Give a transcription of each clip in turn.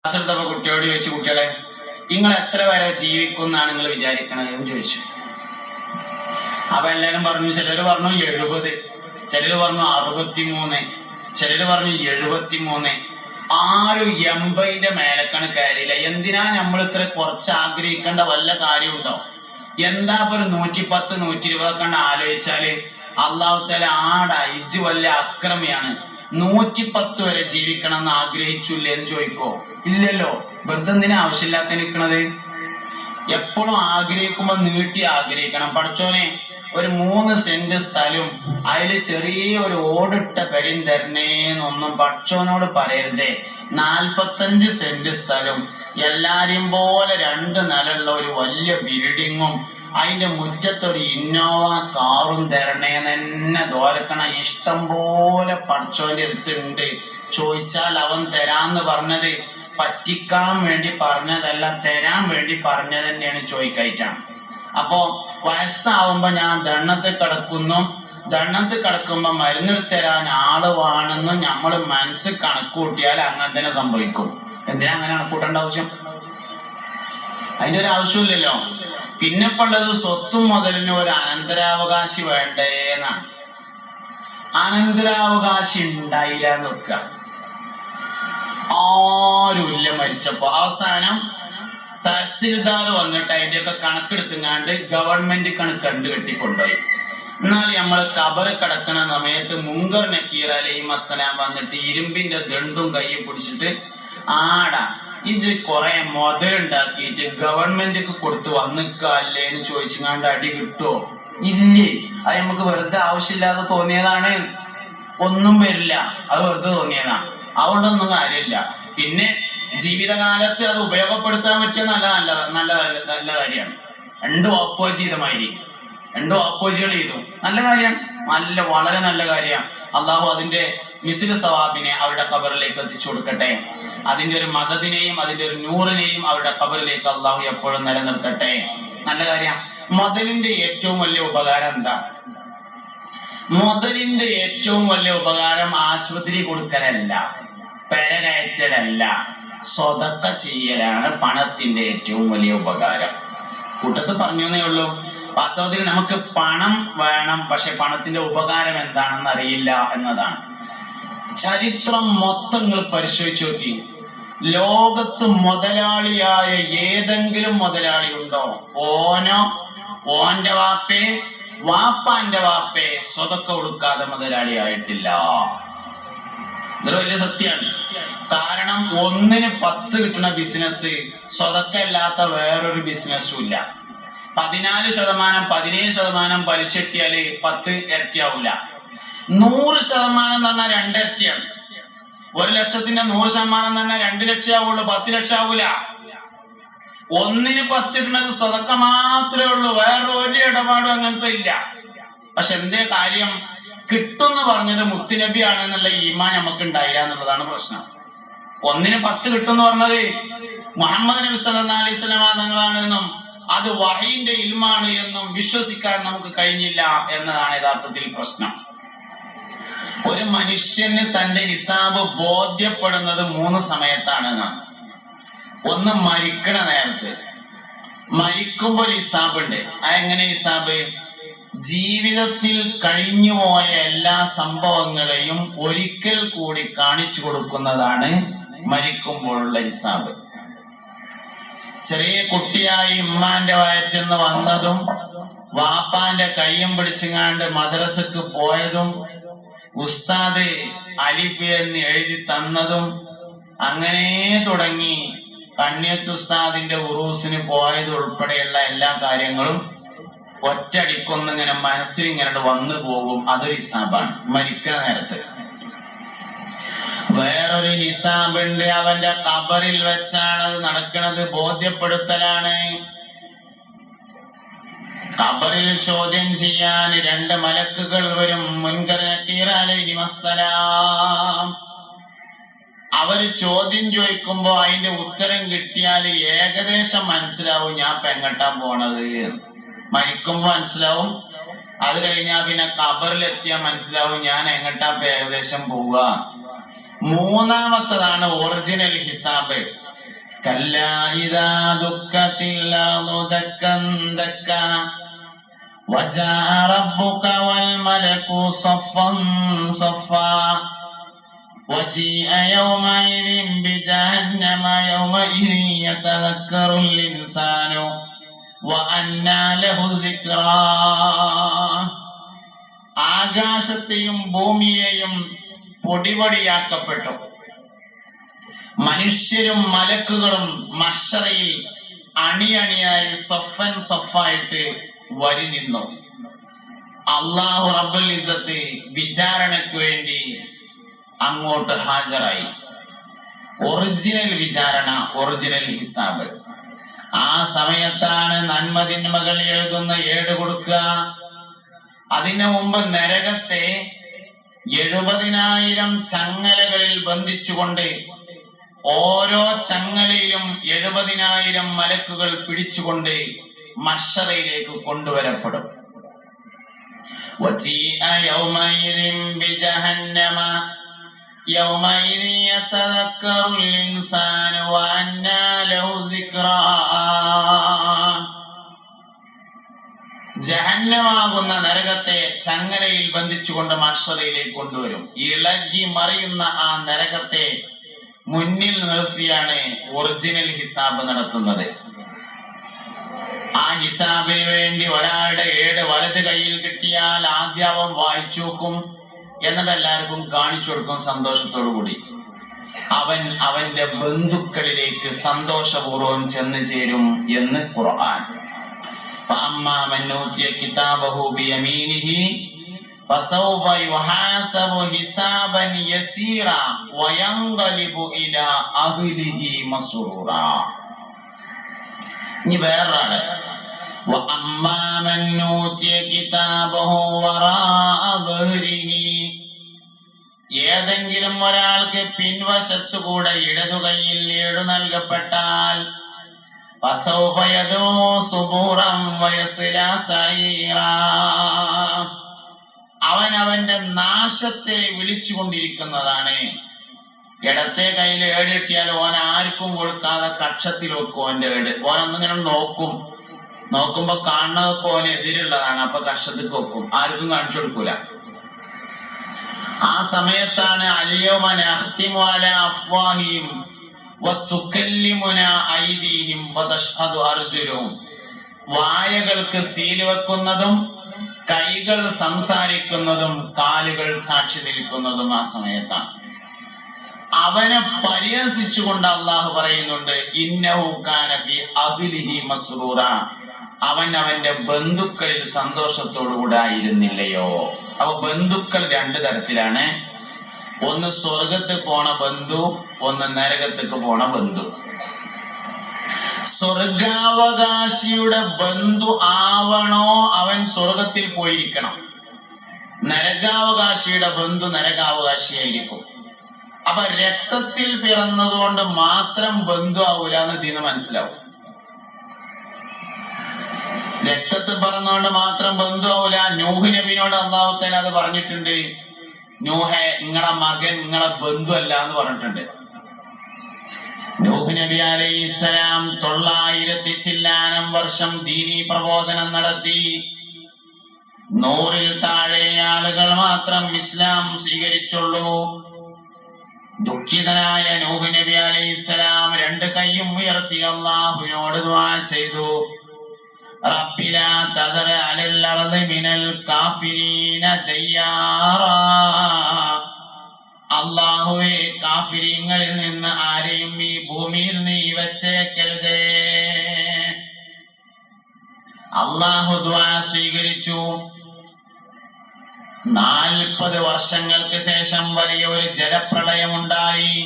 കുട്ടിയോട് ചോദിച്ചു, കുട്ടികളെ നിങ്ങൾ എത്ര വരെ ജീവിക്കും എന്നാണ് നിങ്ങൾ വിചാരിക്കണത് എന്ന് ചോദിച്ചു. അപ്പൊ എല്ലാരും പറഞ്ഞു, ചിലര് പറഞ്ഞു 70, ചിലര് പറഞ്ഞു 63, ചിലര് പറഞ്ഞു 73. ആരും 80ന്റെ മേലക്കാണ് കയറിയില്ല. എന്തിനാ നമ്മൾ ഇത്ര കുറച്ച് ആഗ്രഹിക്കേണ്ട വല്ല കാര്യമുണ്ടോ? എന്താ ഇപ്പൊ ഒരു 110, 120 കണ്ട് ആലോചിച്ചാല് അള്ളാഹു തആല ഇജ്ജ് വല്ല അക്രമിയാണ്, 110 വരെ ജീവിക്കണം എന്ന് ആഗ്രഹിച്ചില്ലേ എന്ന് ചോദിക്കോ? ഇല്ലല്ലോ. വെറുതെ എന്തിനാ ആവശ്യമില്ലാത്ത നിൽക്കണത്? എപ്പോഴും ആഗ്രഹിക്കുമ്പോ നീട്ടി ആഗ്രഹിക്കണം. പഠിച്ചോനെ ഒരു 3 സെന്റ് സ്ഥലവും അതില് ചെറിയൊരു ഓടിട്ട പെരിൻ തരണേന്നൊന്നും പഠിച്ചോനോട് പറയരുതേ. 45 സെന്റ് സ്ഥലവും എല്ലാരെയും പോലെ 2 നിലയുള്ള ഒരു വലിയ ബിൽഡിങ്ങും അതിന്റെ മുറ്റത്തൊരു ഇന്നോവ കാറും തരണേന്ന് തന്നെ ദോരക്കണ. ഇഷ്ടം പോലെ പഠിച്ചോന്റെ അടുത്തുണ്ട്. ചോദിച്ചാൽ അവൻ തരാന്ന് പറഞ്ഞത് പറ്റിക്കാൻ വേണ്ടി പറഞ്ഞതല്ല, തരാൻ വേണ്ടി പറഞ്ഞത് തന്നെയാണ് ചോദിക്കായിട്ടാണ്. അപ്പോ വയസ്സാവുമ്പോ ഞാൻ ദണ്ണത്തിൽ കിടക്കുമ്പോ മരുന്ന് തരാൻ ആള് വേണമെന്ന് നമ്മൾ മനസ്സിൽ കണക്കൂട്ടിയാൽ അങ്ങനെ തന്നെ സംഭവിക്കും. എന്തിനാ അങ്ങനെ കണക്കൂട്ടേണ്ട ആവശ്യം? അതിന്റെ ഒരു ആവശ്യമില്ലല്ലോ. പിന്നെ ഉള്ളത് സ്വത്തും മുതലിന് ഒരു അനന്തരാവകാശി വേണ്ടേന്നാണ്. അനന്തരാവകാശി ഉണ്ടായില്ല എന്ന് വെക്കുക. ആരുമില്ല മരിച്ചപ്പോ. അവസാനം തഹസിൽദാർ വന്നിട്ട് അതിന്റെയൊക്കെ കണക്കെടുത്തുങ്ങാണ്ട് ഗവൺമെന്റ് കണ്ടു കെട്ടിക്കൊണ്ടുപോയി. എന്നാൽ നമ്മൾ കബറ് കിടക്കുന്ന സമയത്ത് മുങ്കർ നക്കീർ അലൈഹിം അസ്സലാം വന്നിട്ട് ഇരുമ്പിന്റെ ദണ്ടും കയ്യിൽ പിടിച്ചിട്ട്, ഇത് കുറെ മുതലുണ്ടാക്കിയിട്ട് ഗവൺമെന്റിക്ക് കൊടുത്ത് വന്നിക്കല്ലേ എന്ന് ചോദിച്ചുങ്ങാണ്ട് അടി കിട്ടുമോ? ഇല്ലേ. അത് നമുക്ക് വെറുതെ ആവശ്യമില്ലാതെ തോന്നിയതാണ്, ഒന്നും വരില്ല, അത് വെറുതെ തോന്നിയതാണ്, അതുകൊണ്ടൊന്നും കാര്യമില്ല. പിന്നെ ജീവിതകാലത്ത് അത് ഉപയോഗപ്പെടുത്താൻ പറ്റിയ നല്ല കാര്യമാണ്. 2 ഓപ്പോസ് ചെയ്ത മാതിരി 2 ഓപ്പോസുകൾ ചെയ്തു, നല്ല കാര്യമാണ്, വളരെ നല്ല കാര്യമാണ്. അള്ളാഹു അതിന്റെ മിസ്ലു സവാബിനെ അവരുടെ ഖബറിലേക്ക് എത്തിച്ചു കൊടുക്കട്ടെ. അതിന്റെ ഒരു മദദിനെയും അതിന്റെ ഒരു നൂറിനെയും അവരുടെ ഖബറിലേക്ക് അള്ളാഹു എപ്പോഴും നിലനിർത്തട്ടെ. നല്ല കാര്യം. മുതലിന്റെ ഏറ്റവും വലിയ ഉപകാരം എന്താ? മുതലിന്റെ ഏറ്റവും വലിയ ഉപകാരം ആശുപത്രി കൊടുക്കലല്ല, പെരകയറ്റലല്ല, സ്വതക്ക ചെയ്യലാണ് പണത്തിന്റെ ഏറ്റവും വലിയ ഉപകാരം. കൂട്ടത്ത് പറഞ്ഞേ ഉള്ളൂ. വാസ്തവത്തിൽ നമുക്ക് പണം വേണം, പക്ഷെ പണത്തിന്റെ ഉപകാരം എന്താണെന്ന് അറിയില്ല എന്നതാണ്. ചരിത്രം മൊത്തം നിങ്ങൾ പരിശോധിച്ച് നോക്കി. ലോകത്ത് മുതലാളിയായ ഏതെങ്കിലും മുതലാളി ഉണ്ടോ? ഓനോ ഓന്റെ വാപ്പാന്റെ വാപ്പേ സ്വതക്ക കൊടുക്കാതെ മുതലാളിയായിട്ടില്ല. ഇതൊരു വലിയ സത്യമാണ്. കാരണം 1ന് 10 കിട്ടുന്ന ബിസിനസ് സ്വതക്കല്ലാത്ത വേറൊരു ബിസിനസ്സും ഇല്ല. 14%, 17% പലിശ കിട്ടിയാല് 10 ഇരട്ടിയാവൂല. 100% എന്ന് പറഞ്ഞാൽ 2 ഇരട്ടിയാണ്. 1 ലക്ഷത്തിന്റെ 100% എന്ന് പറഞ്ഞാൽ 2 ലക്ഷം ആവുള്ളൂ, 10 ലക്ഷം ആവൂല. 1ന് 10 ഇടുന്നത് സ്വതക്ക മാത്രമേ ഉള്ളൂ, വേറൊരു ഇടപാടും അങ്ങനത്തെ ഇല്ല. പക്ഷെ എന്തേ കാര്യം? കിട്ടുമെന്ന് പറഞ്ഞത് മുത്തുനബി ആണെന്നുള്ള ഈമാൻ നമുക്ക് ഉണ്ടായില്ല എന്നുള്ളതാണ് പ്രശ്നം. 1ന് 10 കിട്ടുമെന്ന് പറഞ്ഞത് മുഹമ്മദ് നബി സല്ലല്ലാഹു അലൈഹി വസല്ലം തങ്ങളാണെന്നും അത് വഹീന്റെ ഇൽമാണ് എന്നും വിശ്വസിക്കാൻ നമുക്ക് കഴിഞ്ഞില്ല എന്നതാണ് യഥാർത്ഥത്തിൽ പ്രശ്നം. ഒരു മനുഷ്യന് തന്റെ ഹിസാബ് ബോധ്യപ്പെടുന്നത് 3 സമയത്താണ്. ഒന്ന് മരിക്കണ നേരത്ത്. മരിക്കുമ്പോൾ ഹിസാബ് ഉണ്ട്. അതെങ്ങനെ ഹിസാബ്? ജീവിതത്തിൽ കഴിഞ്ഞുപോയ എല്ലാ സംഭവങ്ങളെയും ഒരിക്കൽ കൂടി കാണിച്ചു കൊടുക്കുന്നതാണ് മരിക്കുമ്പോഴുള്ള ഹിസാബ്. ചെറിയ കുട്ടിയായി ഉമ്മാന്റെ വയറ്റിന്ന് വന്നതും വാപ്പാന്റെ കയ്യും പിടിച്ചുങ്ങാണ്ട് മദ്രസക്ക് പോയതും ഉസ്താദ് അലിഫ് എന്ന് എഴുതി തന്നതും അങ്ങനെ തുടങ്ങി കണ്യത്ത് ഉസ്താദിന്റെ ഉറൂസിന് പോയത് ഉൾപ്പെടെയുള്ള എല്ലാ കാര്യങ്ങളും ഒറ്റടിക്കൊന്നിങ്ങനെ മനസ്സിൽ ഇങ്ങനെ വന്നു പോകും. അതൊരു ഹിസാബാണ് മരിക്കുന്ന നേരത്ത്. വേറൊരു ഹിസാബുണ്ട്, അവന്റെ ഖബറിൽ വെച്ചാണ് അത് നടക്കുന്നത്, ബോധ്യപ്പെടുത്തലാണ്. ഖബറിൽ ചോദ്യം ചെയ്യാൻ 2 മലക്കുകൾ വരും. മുൻകർ നക്കീർ അലൈഹിം അസ്സലാം. അവര് ചോദ്യം ചോദിക്കുമ്പോ അതിന്റെ ഉത്തരം കിട്ടിയാൽ ഏകദേശം മനസ്സിലാവും ഞാൻ ഇപ്പൊ എങ്ങട്ടാ പോണത്. മരിക്കുമ്പോ മനസ്സിലാവും, അത് കഴിഞ്ഞാൽ പിന്നെ ഖബറിലെത്തിയാൽ മനസ്സിലാവും ഞാൻ എങ്ങട്ടാ ഏകദേശം പോവുക. 3ാമത്തതാണ് ഒറിജിനൽ ഹിസാബ്. كلا إذا دكت الأرض دكا دكا وجاء ربك والملك صفا صفا وجيء يومئذ بجهنم يومئذ يتذكر الإنسان وأنى له الذكرى. ആകാശത്തെയും ഭൂമിയെയും പൊടിപൊടിയാക്കപ്പെട്ടു. മനുഷ്യരും മലക്കുകളും മഹ്ശറയിൽ അണിയണിയായി സഫൻ സഫായിട്ട് വരി നിന്നു. അല്ലാഹു റബ്ബുൽ ഇസ്സത്ത് വിചാരണയ്ക്ക് വേണ്ടി അങ്ങോട്ട് ഹാജരായി. ഒറിജിനൽ വിചാരണ, ഒറിജിനൽ ഹിസാബ്. ആ സമയത്താണ് നന്മ തിന്മകൾ എഴുതുന്ന ഏട് കൊടുക്കുക. അതിനു മുമ്പ് നരകത്തെ 70,000 ചങ്ങലകളിൽ ബന്ധിച്ചുകൊണ്ട് ഓരോ ചങ്ങലയിലും 70,000 മലക്കുകൾ പിടിച്ചുകൊണ്ട് മഹ്ശറയിലേക്ക് കൊണ്ടുവരപ്പെടും. വജീഅ യൗമഇദിൻ ബിജഹന്നമ യൗമഇദ യതദക്കറുൽ ഇൻസാനു വഅന്നാ ലഹു ദിക്റാ. ജഹന്നമാകുന്ന നരകത്തെ ചങ്ങലയിൽ ബന്ധിച്ചുകൊണ്ട് മഹ്ശറയിലേക്ക് കൊണ്ടുവരും. ഇളകി മറിയുന്ന ആ നരകത്തെ മുന്നിൽ നിർത്തിയാണ് ഒറിജിനൽ ഹിസാബ് നടത്തുന്നത്. ആ ഹിസാബിന് വേണ്ടി ഒരാളുടെ ഏട് വലത് കയ്യിൽ കിട്ടിയാൽ ആദ്യം അവൻ വായിച്ചു നോക്കും, എന്നിട്ട് എല്ലാവർക്കും കാണിച്ചു കൊടുക്കും സന്തോഷത്തോടു കൂടി. അവൻ അവന്റെ ബന്ധുക്കളിലേക്ക് സന്തോഷപൂർവ്വം ചെന്ന് ചേരും എന്ന് ഖുർആൻ. فأما من أوتي كتابه بيمينه فسوف يحاسب حسابا يسيرا وينقلب إلى أهله مسرورا. ഇനി വേറൊരാള് وأما من أوتي كتابه وراء ظهره. ഏതെങ്കിലും ഒരാൾക്ക് പിൻവശത്തുകൂടെ ഇടതു കൈയിൽ ഏടു നൽകപ്പെട്ടാൽ فسوف يدعو ثبورا ويصلى سعيرا. അവൻ അവന്റെ നാശത്തെ വിളിച്ചുകൊണ്ടിരിക്കുന്നതാണ്. ഇടത്തെ കയ്യിൽ ഏട് കിട്ടിയാൽ ഓൻ ആർക്കും കൊടുക്കാതെ കക്ഷത്തിൽ വെക്കും. ഓന്റെ ഏട് ഓനൊന്നിങ്ങനെ നോക്കുമ്പോ കാണുന്നതൊക്കെ ഓന് എതിരുള്ളതാണ്. അപ്പൊ കക്ഷത്തിൽ വെക്കും, ആർക്കും കാണിച്ചു കൊടുക്കൂല. ആ സമയത്താണ് അൽയൗമ നഖ്തിമു അലാ അഫ്വാഹിഹിം വതുകല്ലിമുനാ ഐദീഹിം വതശ്ഹദു അർജുലുഹും. വായകൾക്ക് സീല് വെക്കുന്നതും കൈകൾ സംസാരിക്കുന്നതും കാലുകൾ സാക്ഷി നിൽക്കുന്നതും ആ സമയത്താണ്. അവനെ പരിഹസിച്ചുകൊണ്ട് അള്ളാഹു പറയുന്നുണ്ട്, ഇന്നഹു കാന ഫീ അഹ്ലിഹി മസ്റൂറ. അവൻ അവന്റെ ബന്ധുക്കളിൽ സന്തോഷത്തോടുകൂടെ ആയിരുന്നില്ലയോ. അപ്പൊ ബന്ധുക്കൾ 2 തരത്തിലാണ്. ഒന്ന് സ്വർഗത്ത് പോണ ബന്ധു, ഒന്ന് നരകത്തേക്ക് പോണ ബന്ധു. സ്വർഗാവകാശിയുടെ ബന്ധു ആവണോ അവൻ സ്വർഗത്തിൽ പോയിരിക്കണം. നരകാവകാശിയുടെ ബന്ധു നരകാവകാശിയായിരിക്കും. അപ്പൊ രക്തത്തിൽ പിറന്നതുകൊണ്ട് മാത്രം ബന്ധു ആവൂല എന്ന് ഇതിന് മനസ്സിലാവും. രക്തത്തിൽ പിറന്നതുകൊണ്ട് മാത്രം ബന്ധു ആവൂല. നൂഹ് നബിയോട് അല്ലാഹു തആല അത് പറഞ്ഞിട്ടുണ്ട്. നൂഹേ, നിങ്ങളെ മകൻ നിങ്ങളെ ബന്ധു അല്ല എന്ന് പറഞ്ഞിട്ടുണ്ട്. നൂഹ് നബി അലൈഹിസ്സലാം 900 ചില്ലാനം വർഷം ദീനീ പ്രബോധനം നടത്തി. 100-ൽ താഴെ ആളുകൾ മാത്രം ഇസ്ലാം സ്വീകരിച്ചുള്ളൂ. ദുഃഖിതനായ നൂഹ് നബി അലൈഹിസ്സലാം 2 കൈയും ഉയർത്തി അല്ലാഹുവിനോട് ദുആ ചെയ്തു. റബ്ബി ലാ തദർ അലൽ അർദി മിനൽ കാഫിരീന ദയ്യാറാ. അല്ലാഹുവേ, കാഫിരീങ്ങളിൽ നിന്ന് ആരെയും ഈ ഭൂമിയിൽ നീ വച്ചേക്കരുതേ. അല്ലാഹു ദുആ സ്വീകരിച്ചു. 40 വർഷങ്ങൾക്ക് ശേഷം വലിയ ഒരു ജലപ്രളയമുണ്ടായി.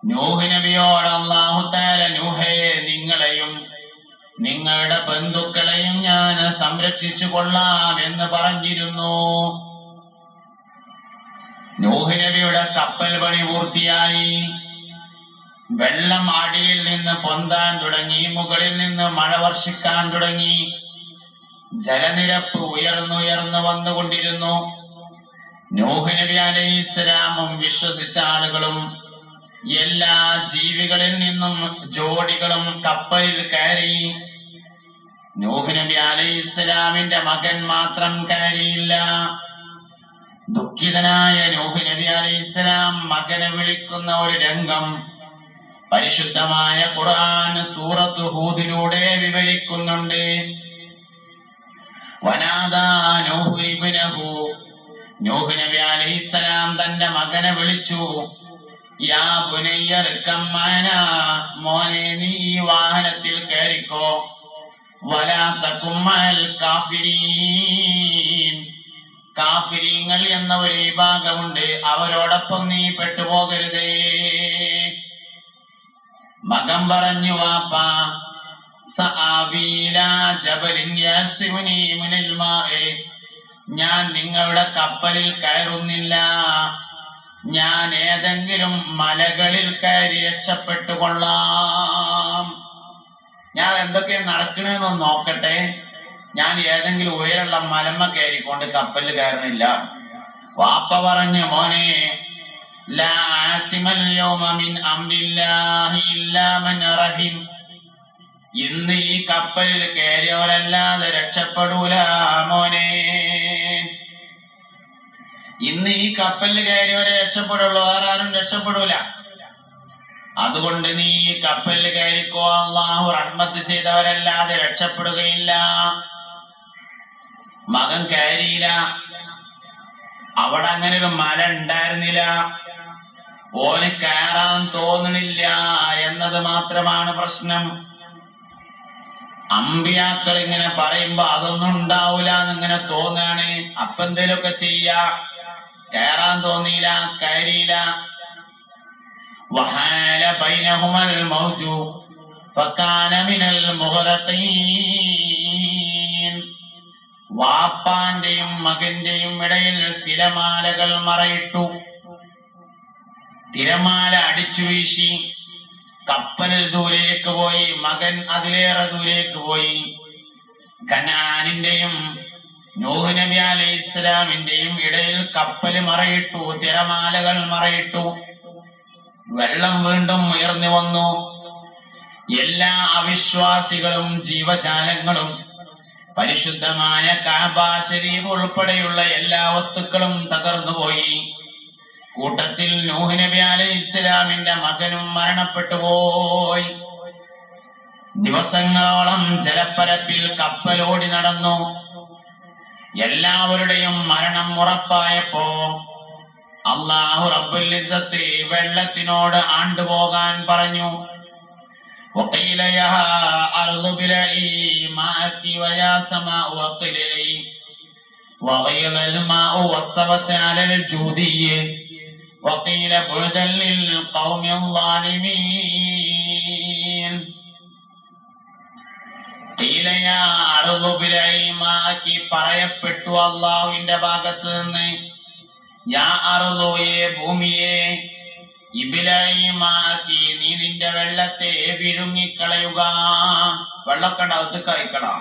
നൂഹ് നബിയോട് അല്ലാഹു തആല, നൂഹേ, നിങ്ങളെയും നിങ്ങളുടെ ബന്ധുക്കളെയും ഞാൻ സംരക്ഷിച്ചു കൊള്ളാം എന്ന് പറഞ്ഞിരുന്നു. നൂഹ് നബിയുടെ കപ്പൽ പണി പൂർത്തിയായി. വെള്ളം അടിയിൽ നിന്ന് പൊന്താൻ തുടങ്ങി, മുകളിൽ നിന്ന് മഴ വർഷിക്കാൻ തുടങ്ങി. ജലനിരപ്പ് ഉയർന്നുയർന്നു വന്നുകൊണ്ടിരുന്നു. നൂഹ് നബി അലൈഹിസ്സലാമും വിശ്വസിച്ച ആളുകളും എല്ലാ ജീവികളിൽ നിന്നും ജോഡികളും കപ്പലിൽ കയറി. നൂഹ് നബി അലൈഹിസ്സലാമിന്റെ മകൻ മാത്രം കയറിയില്ല. ദുഃഖിതനായ നൂഹ് നബി അലൈഹിസ്സലാം മകനെ വിളിക്കുന്ന ഒരു രംഗം പരിശുദ്ധമായ ഖുർആൻ സൂറത്ത് ഹൂദിലൂടെ വിവരിക്കുന്നുണ്ട്. വനാദാ നൂഹു ഇബ്നഹു, നൂഹ് നബി അലൈഹിസ്സലാം തന്റെ മകനെ വിളിച്ചു. യാ ബുനയ്യ ഇർകം മഅനാ, മോനെ നീ ഈ വാഹനത്തിൽ കയറിക്കോ. വലാ തകും മഅൽ കാഫിരീൻ, കാഫിരീങ്ങൾ എന്ന ഒരു വിഭാഗമുണ്ട്, അവരോടൊപ്പം നീ പെട്ടുപോകരുതേ. മകൻ പറഞ്ഞു, വാപ്പാ സആവി ഇലാ ജബലിൻ യസ്മുനി മിനൽ മാഇ, ഞാൻ നിങ്ങളുടെ കപ്പലിൽ കയറുന്നില്ല, ഞാൻ ഏതെങ്കിലും മലകളിൽ കയറി രക്ഷപ്പെട്ടുകൊള്ളാം. ഞാൻ എന്തൊക്കെയാ നടക്കണെന്നൊന്ന് നോക്കട്ടെ, ഞാൻ ഏതെങ്കിലും ഉയരമുള്ള മലമ്മ കയറിക്കൊണ്ട് കപ്പലിൽ കയറണില്ല. വാപ്പ പറഞ്ഞു, മോനെ ലാ ആസിമൽ യൗമ മിൻ അംരില്ലാഹി ഇല്ലാ മൻ റഹിം, ഇന്ന് ഈ കപ്പലിൽ കയറിയവരല്ലാതെ രക്ഷപ്പെടൂല മോനെ. ഇന്ന് ഈ കപ്പലിൽ കയറിയവരെ രക്ഷപ്പെടുള്ളൂ, വേറെ ആരും രക്ഷപ്പെടൂല. അതുകൊണ്ട് നീ ഈ കപ്പലിൽ കയറിക്കോ, അല്ലാഹു റഹ്മത്ത് ചെയ്തവരല്ലാതെ രക്ഷപ്പെടുകയില്ല. മകൻ കയറിയില്ല. അവിടെ അങ്ങനെ ഒരു മല ഉണ്ടായിരുന്നില്ല. ഓന് കയറാൻ തോന്നണില്ല എന്നത് മാത്രമാണ് പ്രശ്നം. അമ്പിയാക്കൾ ഇങ്ങനെ പറയുമ്പോ അതൊന്നും ഉണ്ടാവൂല എന്നിങ്ങനെ തോന്നാണ്. അപ്പൊ എന്തേലുമൊക്കെ ചെയ്യാ. കയറാൻ തോന്നിയില്ല, കയറിയില്ല. വഹാല ബൈനഹുമൽ മൗജു ഫകാന മിനൽ മുഗ്റഖീൻ, വാപ്പാന്റെയും മകന്റെയും ഇടയിൽ തിരമാലകൾ മറയിട്ടു. തിരമാല അടിച്ചു വീശി. കപ്പൽ ദൂരേക്ക് പോയി, മകൻ അതിലേറെ ദൂരേക്ക് പോയി. കനാനിന്റെയും നൂഹ് നബി അലൈഹിസ്സലാമിന്റെയും ഇടയിൽ കപ്പൽ മറയിട്ടു, തിരമാലകൾ മറയിട്ടു. വെള്ളം വീണ്ടും ഉയർന്നു വന്നു. എല്ലാ അവിശ്വാസികളും ജീവജാലങ്ങളും പരിശുദ്ധമായ കഅബ ശരീഫ് ഉൾപ്പെടെയുള്ള എല്ലാ വസ്തുക്കളും തകർന്നുപോയി. കൂട്ടത്തിൽ നൂഹ് നബി അലൈഹിസ്സലാമിന്റെ മകനും മരണപ്പെട്ടു പോയി. ദിവസങ്ങളോളം ജലപ്പരപ്പിൽ കപ്പലോടി നടന്നു. എല്ലാവരുടെയും മരണം ഉറപ്പായപ്പോ അല്ലാഹു റബ്ബുൽ ഇസ്സത്ത് വെള്ളത്തിനോട് ആണ്ടുപോകാൻ പറഞ്ഞു. وقيل يا أرض ابلعي ماءك ويا سماء أقلعي وغيض الماء واستوت على الجودي وقيل بعدا للقوم الظالمين. قيل يا أرض ابلعي ماءك, പറയപ്പെട്ടു അല്ലാഹുവിന്റെ ഭാഗത്ത് നിന്ന്, യാ അർളു, ഭൂമിയെ, ഇബ്ലഈ മാഅകി, നീ നിന്റെ വെള്ളത്തെ വിഴുങ്ങിക്കളയുക. വെള്ളമൊക്കെ ഉണ്ടാവത്ത് കഴിക്കണം.